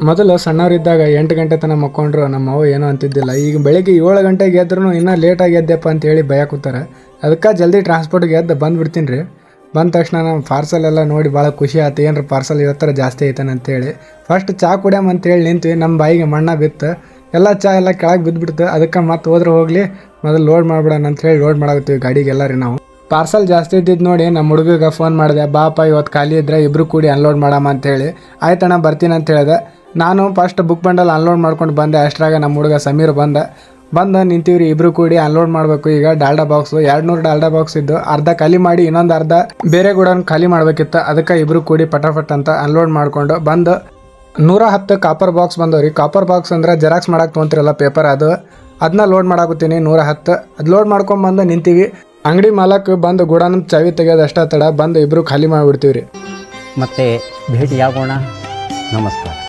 ಮೊದಲು ಸಣ್ಣವರಿದ್ದಾಗ 8 ಗಂಟೆ ತನಕ ಮಕ್ಕೊಂಡ್ರು ನಮ್ಮ ಅವ್ವ ಏನೂ ಅಂತಿದ್ದಿಲ್ಲ. ಈಗ ಬೆಳಗ್ಗೆ 7 ಗಂಟೆಗೆ ಎದ್ರೂ ಇನ್ನೂ ಲೇಟಾಗಿ ಎದ್ದೆಪ್ಪ ಅಂತೇಳಿ ಬೈಯಾಕುತ್ತಾರೆ. ಅದಕ್ಕೆ ಜಲ್ದಿ ಟ್ರಾನ್ಸ್ಪೋರ್ಟ್ಗೆ ಎದ್ದು ಬಂದುಬಿಡ್ತೀನಿ ರೀ. ಬಂದ ತಕ್ಷಣ ನಮ್ಮ ಪಾರ್ಸಲ್ ಎಲ್ಲ ನೋಡಿ ಭಾಳ ಖುಷಿ ಆಯ್ತು. ಏನರ ಪಾರ್ಸಲ್ ಇವತ್ತರ ಜಾಸ್ತಿ ಐತಾನೆ ಅಂತೇಳಿ ಫಸ್ಟ್ ಚಹಾ ಕುಡಿಯಮ್ಮ ಅಂತೇಳಿ ನಿಂತ್ವಿ. ನಮ್ಮ ಬಾಯಿಗೆ ಮಣ್ಣ ಬಿತ್ತು, ಎಲ್ಲ ಚಹಾ ಎಲ್ಲ ಕೆಳಗೆ ಬಿದ್ದುಬಿಡ್ತು. ಅದಕ್ಕೆ ಮತ್ತೆ ಹೋದ್ರೆ ಹೋಗಲಿ ಮೊದಲು ಲೋಡ್ ಮಾಡಿಬಿಡೋಣ ಅಂತೇಳಿ ಲೋಡ್ ಮಾಡಾಕತ್ತೀವಿ ಗಾಡಿಗೆಲ್ಲ ರೀ. ನಾವು ಪಾರ್ಸಲ್ ಜಾಸ್ತಿ ಇದ್ದಿದ್ದು ನೋಡಿ ನಮ್ಮ ಹುಡುಗಗೆ ಫೋನ್ ಮಾಡಿದೆ, ಬಾಪ ಇವತ್ತು ಖಾಲಿ ಇದ್ದರೆ ಇಬ್ಬರು ಕೂಡಿ ಅನ್ಲೋಡ್ ಮಾಡಮ್ಮ ಅಂತೇಳಿ. ಆಯ್ತಣ್ಣ ಬರ್ತೀನಿ ಅಂತ ಹೇಳಿದೆ. ನಾನು ಫಸ್ಟ್ ಬುಕ್ ಬಂಡಲ್ ಅನ್ಲೋಡ್ ಮಾಡ್ಕೊಂಡು ಬಂದೆ. ಅಷ್ಟರಾಗ ನಮ್ಮ ಹುಡುಗ ಸಮೀರ್ ಬಂದು ನಿಂತೀವ್ರಿ. ಇಬ್ಬರು ಕೂಡಿ ಅನ್ಲೋಡ್ ಮಾಡಬೇಕು. ಈಗ ಡಾಲ್ಡಾ ಬಾಕ್ಸು 200 ಡಾಲ್ಡಾ ಬಾಕ್ಸ್ ಇದ್ದು ಅರ್ಧ ಖಾಲಿ ಮಾಡಿ ಇನ್ನೊಂದು ಅರ್ಧ ಬೇರೆ ಗುಡನ್ ಖಾಲಿ ಮಾಡಬೇಕಿತ್ತು. ಅದಕ್ಕೆ ಇಬ್ಬರು ಕೂಡಿ ಪಟಾಫಟ್ ಅಂತ ಅನ್ಲೋಡ್ ಮಾಡಿಕೊಂಡು ಬಂದು 110 ಕಾಪರ್ ಬಾಕ್ಸ್ ಬಂದವ್ರಿ. ಕಾಪರ್ ಬಾಕ್ಸ್ ಅಂದ್ರೆ ಜೆರಾಕ್ಸ್ ಮಾಡಕ್ಕೆ ತೊಗೊಂತಿರಲ್ಲ ಪೇಪರ್, ಅದನ್ನ ಲೋಡ್ ಮಾಡಾಕತ್ತೀನಿ 110. ಅದು ಲೋಡ್ ಮಾಡ್ಕೊಂಬಂದು ನಿಂತೀವಿ. ಅಂಗಡಿ ಮಾಲಕ್ ಬಂದು ಗುಡಾನ ಚಾವಿ ತೆಗೆಯೋದು ಅಷ್ಟೇ ತಡ ಬಂದು ಇಬ್ಬರು ಖಾಲಿ ಮಾಡಿಬಿಡ್ತೀವಿ ರೀ. ಮತ್ತೆ ಭೇಟಿಯಾಗೋಣ. ನಮಸ್ಕಾರ.